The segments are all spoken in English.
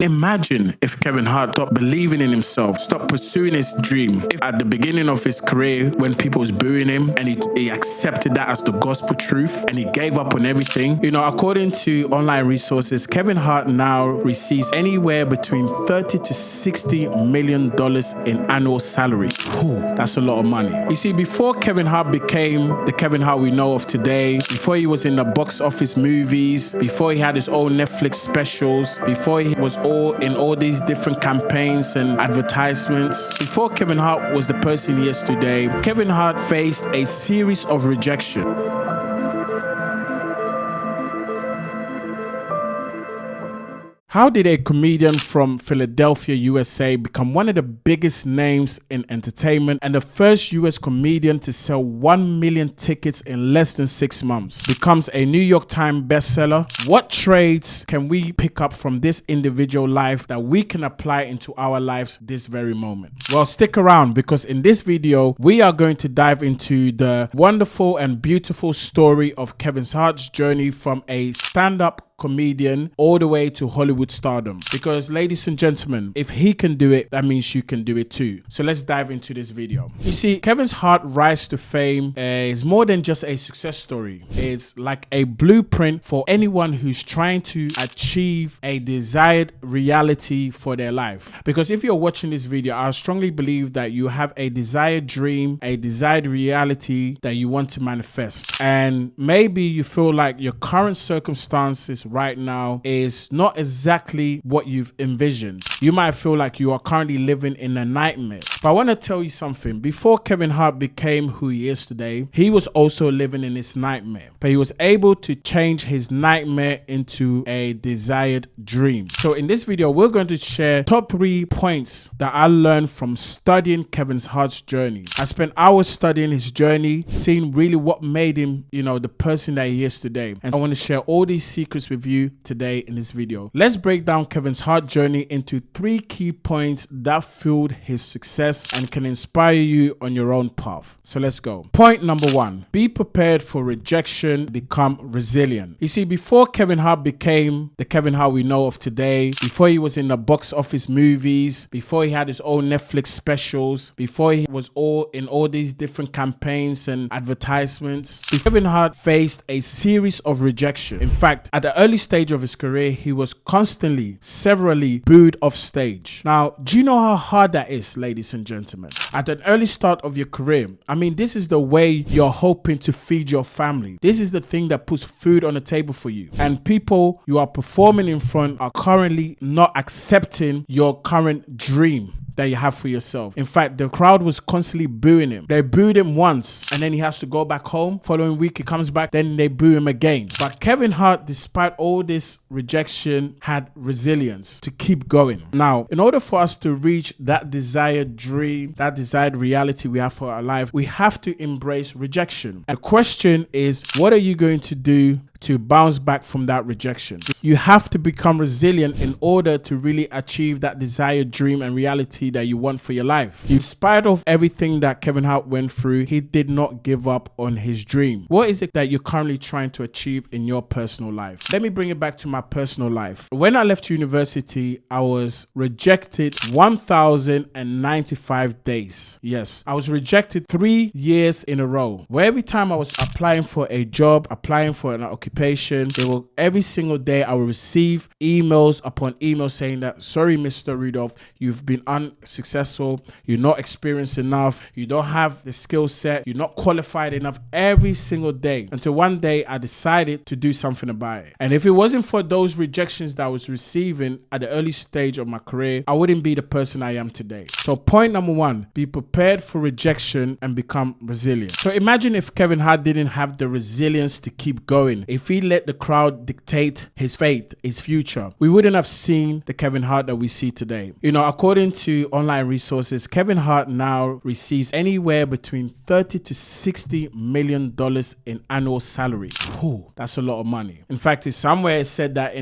Imagine if Kevin Hart stopped believing in himself, stopped pursuing his dream. If at the beginning of his career, when people was booing him and he accepted that as the gospel truth and he gave up on everything. According to online resources, Kevin Hart now receives anywhere between $30 to $60 million in annual salary. That's a lot of money. You see, before Kevin Hart became the Kevin Hart we know of today, before he was in the box office movies, before he had his own Netflix specials, before he was in all these different campaigns and advertisements. Before Kevin Hart was the person he is today, Kevin Hart faced a series of rejection. How did a comedian from Philadelphia, USA become one of the biggest names in entertainment and the first US comedian to sell 1 million tickets in less than 6 months? Becomes a New York Times bestseller? What traits can we pick up from this individual life that we can apply into our lives this very moment? Well, stick around because in this video, we are going to dive into the wonderful and beautiful story of Kevin Hart's journey from a stand-up comedian all the way to Hollywood stardom. Because ladies and gentlemen, if he can do it, that means you can do it too. So let's dive into this video. You see, Kevin Hart's rise to fame is more than just a success story. It's like a blueprint for anyone who's trying to achieve a desired reality for their life. Because if you're watching this video, I strongly believe that you have a desired dream, a desired reality that you want to manifest. And maybe you feel like your current circumstances right now is not exactly what you've envisioned. You might feel like you are currently living in a nightmare. But I want to tell you something. Before Kevin Hart became who he is today, he was also living in this nightmare. But he was able to change his nightmare into a desired dream. So in this video, we're going to share top 3 points that I learned from studying Kevin Hart's journey. I spent hours studying his journey, seeing really what made him, the person that he is today. And I want to share all these secrets with you today in this video. Let's break down Kevin Hart's journey into 3 key points that fueled his success and can inspire you on your own path. So let's go. Point number 1, be prepared for rejection, become resilient. You see, before Kevin Hart became the Kevin Hart we know of today, before he was in the box office movies, before he had his own Netflix specials, before he was in all these different campaigns and advertisements, Kevin Hart faced a series of rejection. In fact, at the early stage of his career, he was severally booed off stage. Now, do you know how hard that is, ladies and gentlemen? At an early start of your career, this is the way you're hoping to feed your family. This is the thing that puts food on the table for you. And people you are performing in front are currently not accepting your current dream that you have for yourself. In fact, the crowd was constantly booing him. They booed him once and then he has to go back home. Following week, he comes back, then they boo him again. But Kevin Hart, despite all this rejection, had resilience to keep going. Now, in order for us to reach that desired dream, that desired reality we have for our life, we have to embrace rejection. And the question is, what are you going to do to bounce back from that rejection? You have to become resilient in order to really achieve that desired dream and reality that you want for your life. In spite of everything that Kevin Hart went through, he did not give up on his dream. What is it that you're currently trying to achieve in your personal life? Let me bring it back to my personal life. When I left university, I was rejected 1,095 days. Yes, I was rejected 3 years in a row. Where every time I was applying for a job, applying for an occupation, every single day I will receive emails upon emails saying that, sorry, Mr. Rudolf, you've been unsuccessful, you're not experienced enough, you don't have the skill set, you're not qualified enough, every single day. Until one day I decided to do something about it. And if it wasn't for those rejections that I was receiving at the early stage of my career, I wouldn't be the person I am today. So point number 1, be prepared for rejection and become resilient. So imagine if Kevin Hart didn't have the resilience to keep going. If he let the crowd dictate his fate, his future, we wouldn't have seen the Kevin Hart that we see today. According to online resources, Kevin Hart now receives anywhere between $30 to $60 million in annual salary. That's a lot of money. In fact, it's somewhere said that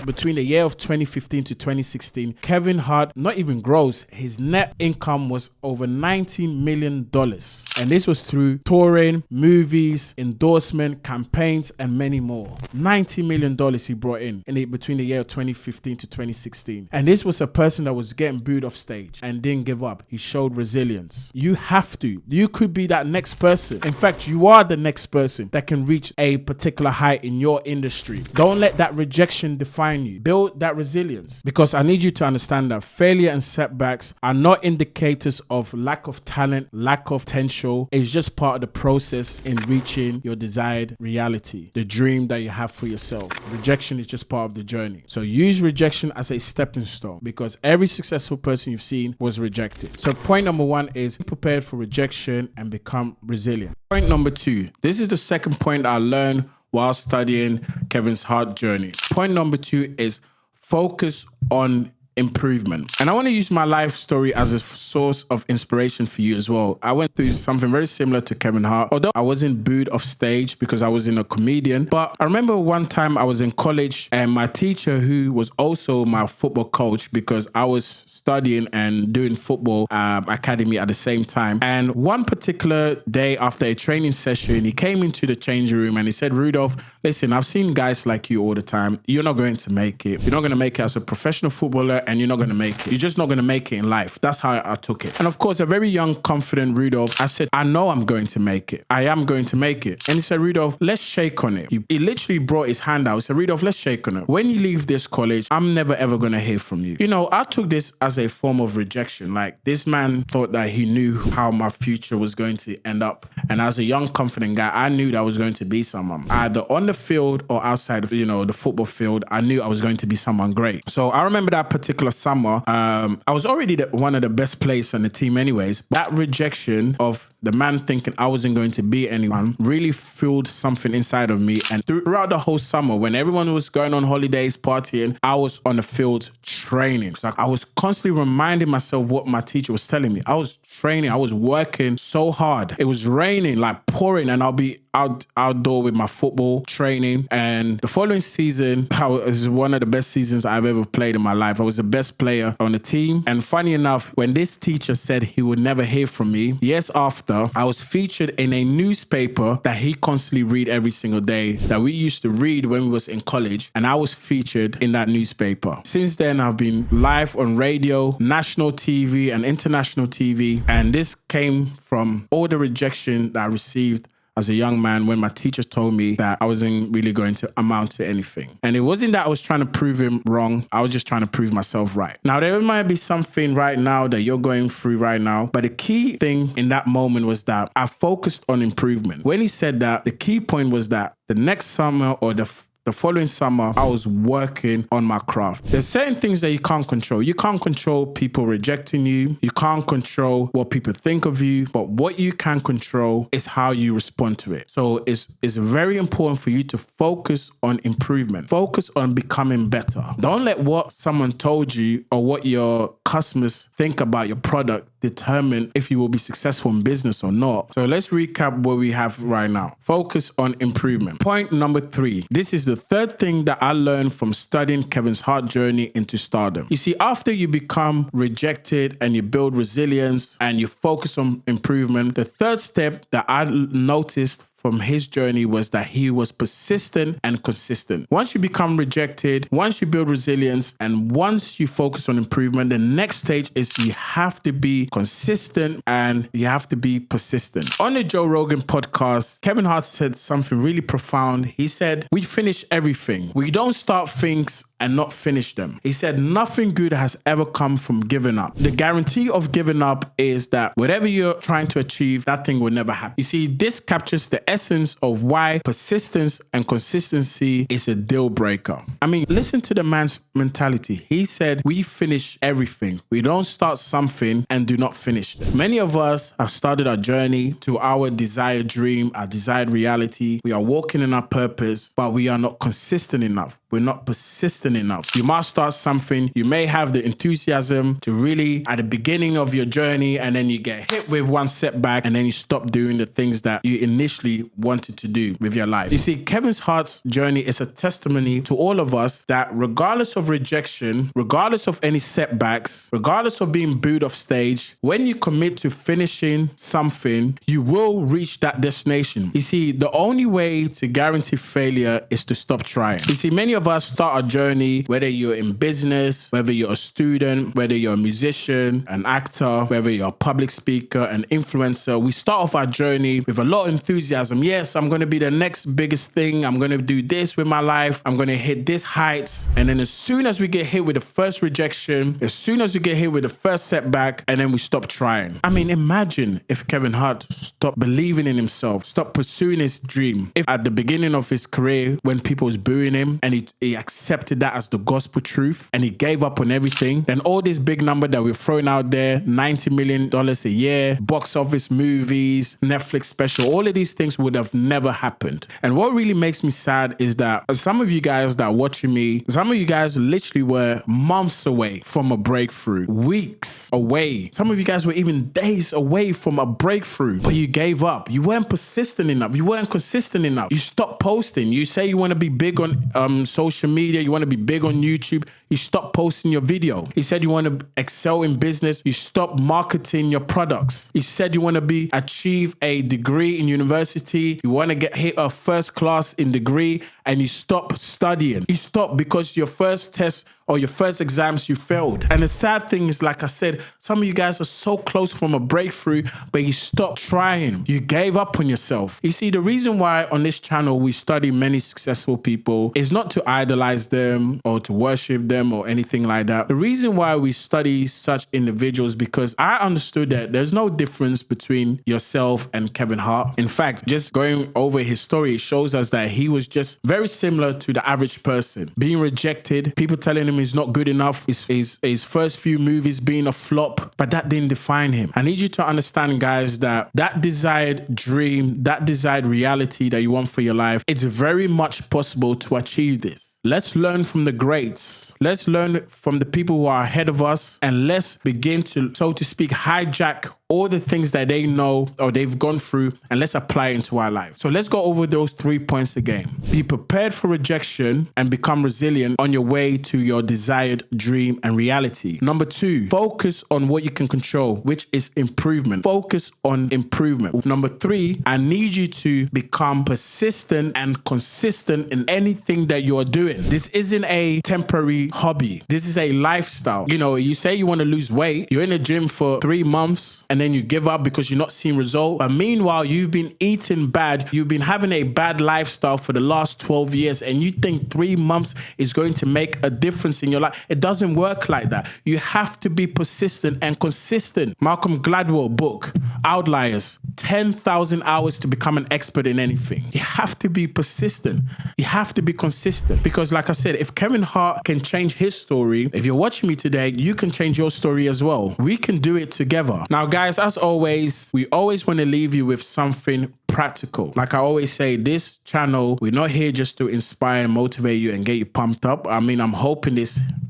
between the year of 2015 to 2016, Kevin Hart, not even gross, his net income was over $19 million. And this was through touring, movies, endorsement, campaigns, and many more. $90 million he brought in between the year of 2015 to 2016. And this was a person that was getting booed off stage and didn't give up. He showed resilience. You have to. You could be that next person. In fact, you are the next person that can reach a particular height in your industry. Don't let that rejection define you. Build that resilience. Because I need you to understand that failure and setbacks are not indicators of lack of talent, lack of potential. It's just part of the process in reaching your desired reality, the dream that you have for yourself. Rejection is just part of the journey. So use rejection as a stepping stone, because every successful person you've seen was rejected. So point number 1 is be prepared for rejection and become resilient. Point number 2, this is the second point I learned while studying Kevin Hart's journey. Point number 2 is focus on improvement. And I want to use my life story as a source of inspiration for you as well. I went through something very similar to Kevin Hart, although I wasn't booed off stage because I wasn't a comedian. But I remember one time I was in college and my teacher, who was also my football coach, because I was studying and doing football academy at the same time. And one particular day after a training session, he came into the changing room and he said, "Rudolf, listen, I've seen guys like you all the time. You're not going to make it. You're not going to make it as a professional footballer, and you're not going to make it. You're just not going to make it in life." That's how I took it. And of course, a very young, confident Rudolf, I said, "I know I'm going to make it. I am going to make it." And he said, "Rudolf, let's shake on it." He literally brought his hand out. He said, "Rudolf, let's shake on it. When you leave this college, I'm never ever going to hear from you." You know, I took this as a form of rejection. Like, this man thought that he knew how my future was going to end up. And as a young, confident guy, I knew that I was going to be someone. Either on the field or outside of, the football field, I knew I was going to be someone great. So I remember that particular summer, I was already one of the best players on the team anyways. That rejection of the man thinking I wasn't going to be anyone really fueled something inside of me. And throughout the whole summer, when everyone was going on holidays, partying, I was on the field training. So I was constantly reminding myself what my teacher was telling me. I was training. I was working so hard. It was raining, like pouring, and I'll be outdoor with my football training. And the following season, it was one of the best seasons I've ever played in my life. I was the best player on the team. And funny enough, when this teacher said he would never hear from me, years after, I was featured in a newspaper that he constantly read every single day, that we used to read when we was in college. And I was featured in that newspaper. Since then, I've been live on radio, national TV and international TV. And this came from all the rejection that I received as a young man when my teachers told me that I wasn't really going to amount to anything. And it wasn't that I was trying to prove him wrong. I was just trying to prove myself right. Now, there might be something right now that you're going through right now, but the key thing in that moment was that I focused on improvement. When he said that, the key point was that the next summer or the following summer, I was working on my craft. There's certain things that you can't control. You can't control people rejecting you. You can't control what people think of you. But what you can control is how you respond to it. So it's very important for you to focus on improvement. Focus on becoming better. Don't let what someone told you or what your customers think about your product determine if you will be successful in business or not. So let's recap what we have right now. Focus on improvement. Point number 3. This is the third thing that I learned from studying Kevin Hart's journey into stardom. You see, after you become rejected and you build resilience and you focus on improvement, the third step that I noticed from his journey was that he was persistent and consistent. Once you become rejected, once you build resilience, and once you focus on improvement, the next stage is you have to be consistent and you have to be persistent. On the Joe Rogan podcast, Kevin Hart said something really profound. He said, "We finish everything. We don't start things and not finish them." He said, "Nothing good has ever come from giving up. The guarantee of giving up is that whatever you're trying to achieve, that thing will never happen." You see, this captures the essence of why persistence and consistency is a deal breaker. I mean, listen to the man's mentality. He said, "We finish everything. We don't start something and do not finish it." Many of us have started our journey to our desired dream, our desired reality. We are walking in our purpose, but we are not consistent enough. we're not persistent enough. You might start something, you may have the enthusiasm to really at the beginning of your journey, and then you get hit with one setback, and then you stop doing the things that you initially wanted to do with your life. You see, Kevin Hart's journey is a testimony to all of us that regardless of rejection, regardless of any setbacks, regardless of being booed off stage, when you commit to finishing something, you will reach that destination. You see, the only way to guarantee failure is to stop trying. You see, many of us start a journey, whether you're in business, whether you're a student, whether you're a musician, an actor, whether you're a public speaker, an influencer. We start off our journey with a lot of enthusiasm. Yes, I'm going to be the next biggest thing. I'm going to do this with my life. I'm going to hit this heights. And then as soon as we get hit with the first rejection, as soon as we get hit with the first setback, and then we stop trying. I mean, imagine if Kevin Hart stopped believing in himself, stopped pursuing his dream. If at the beginning of his career, when people was booing him and he accepted that as the gospel truth and he gave up on everything, then all this big number that we're throwing out there, $90 million a year, box office movies, Netflix special, all of these things would have never happened. And what really makes me sad is that some of you guys that are watching me, some of you guys literally were months away from a breakthrough, weeks away. Some of you guys were even days away from a breakthrough, but you gave up. You weren't persistent enough. You weren't consistent enough. You stopped posting. You say you want to be big on social media. You want to be big on YouTube. You stop posting your video. You said you want to excel in business. You stop marketing your products. You said you want to achieve a degree in university. You want to hit a first class in degree, and you stop studying. You stop because your first test or your first exams you failed. And the sad thing is, like I said, some of you guys are so close from a breakthrough, but you stopped trying. You gave up on yourself. You see, the reason why on this channel we study many successful people is not to idolize them or to worship them or anything like that. The reason why we study such individuals because I understood that there's no difference between yourself and Kevin Hart. In fact, just going over his story, it shows us that he was just very similar to the average person. Being rejected, people telling him he's not good enough, his first few movies being a flop, but that didn't define him. I need you to understand, guys, that desired dream, that desired reality that you want for your life, it's very much possible to achieve this. Let's learn from the greats. Let's learn from the people who are ahead of us, and let's begin to, so to speak, hijack all the things that they know or they've gone through, and let's apply it into our life. So let's go over those 3 points again. Be prepared for rejection and become resilient on your way to your desired dream and reality. Number 2, focus on what you can control, which is improvement. Focus on improvement. Number 3, I need you to become persistent and consistent in anything that you are doing. This isn't a temporary hobby. This is a lifestyle. You know, you say you want to lose weight, you're in the gym for 3 months, and then you give up because you're not seeing results. But meanwhile, you've been eating bad. You've been having a bad lifestyle for the last 12 years, and you think 3 months is going to make a difference in your life. It doesn't work like that. You have to be persistent and consistent. Malcolm Gladwell book, Outliers, 10,000 hours to become an expert in anything. You have to be persistent. You have to be consistent. Because like I said, if Kevin Hart can change his story, if you're watching me today, you can change your story as well. We can do it together. Now, guys, as always, we always want to leave you with something practical. Like I always say, this channel, we're not here just to inspire and motivate you and get you pumped up. I mean, I'm hoping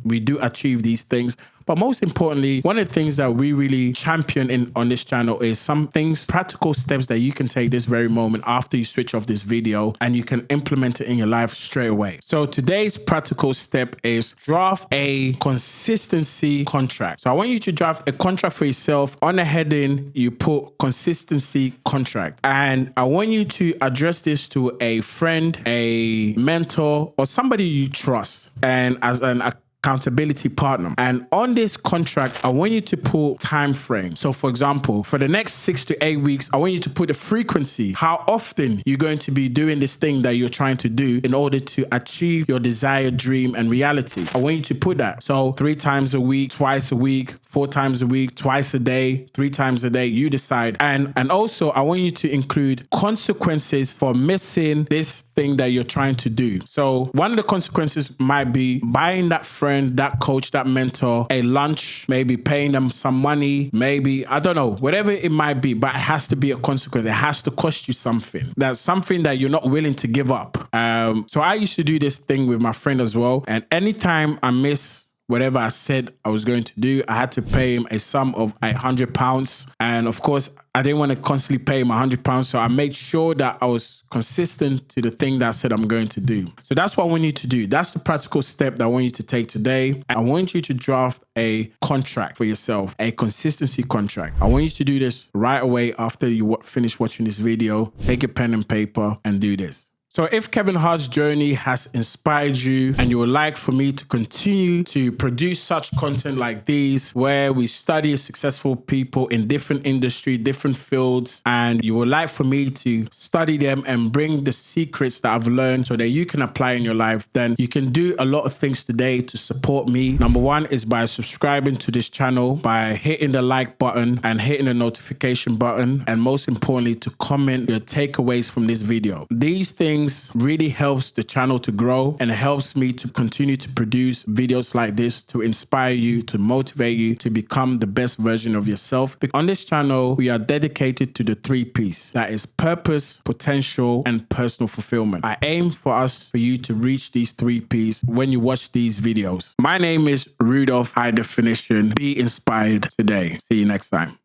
we do achieve these things. But most importantly, one of the things that we really champion on this channel is some things, practical steps that you can take this very moment after you switch off this video, and you can implement it in your life straight away. So today's practical step is draft a consistency contract. So I want you to draft a contract for yourself. On the heading, you put consistency contract. And I want you to address this to a friend, a mentor, or somebody you trust, and as an accountability partner. And on this contract, I want you to put time frame. So for example, for the next 6 to 8 weeks, I want you to put the frequency, how often you're going to be doing this thing that you're trying to do in order to achieve your desired dream and reality. I want you to put that. So 3 times a week, twice a week, 4 times a week, twice a day, 3 times a day. You decide. And also, I want you to include consequences for missing this thing that you're trying to do. So one of the consequences might be buying that friend, that coach, that mentor a lunch, maybe paying them some money, maybe, I don't know, whatever it might be, but it has to be a consequence. It has to cost you something. That's something that you're not willing to give up. So I used to do this thing with my friend as well. And anytime I miss whatever I said I was going to do, I had to pay him a sum of £100. And of course, I didn't want to constantly pay him £100. So I made sure that I was consistent to the thing that I said I'm going to do. So that's what I want you to do. That's the practical step that I want you to take today. I want you to draft a contract for yourself, a consistency contract. I want you to do this right away after you finish watching this video. Take a pen and paper and do this. So if Kevin Hart's journey has inspired you and you would like for me to continue to produce such content like these, where we study successful people in different industries, different fields, and you would like for me to study them and bring the secrets that I've learned so that you can apply in your life, then you can do a lot of things today to support me. Number one is by subscribing to this channel, by hitting the like button and hitting the notification button, and most importantly, to comment your takeaways from this video. These things really helps the channel to grow, and it helps me to continue to produce videos like this to inspire you, to motivate you to become the best version of yourself. On this channel, we are dedicated to the 3 P's. That is purpose, potential, and personal fulfillment. I aim for you to reach these 3 P's when you watch these videos. My name is Rudolf, High Definition. Be inspired today. See you next time.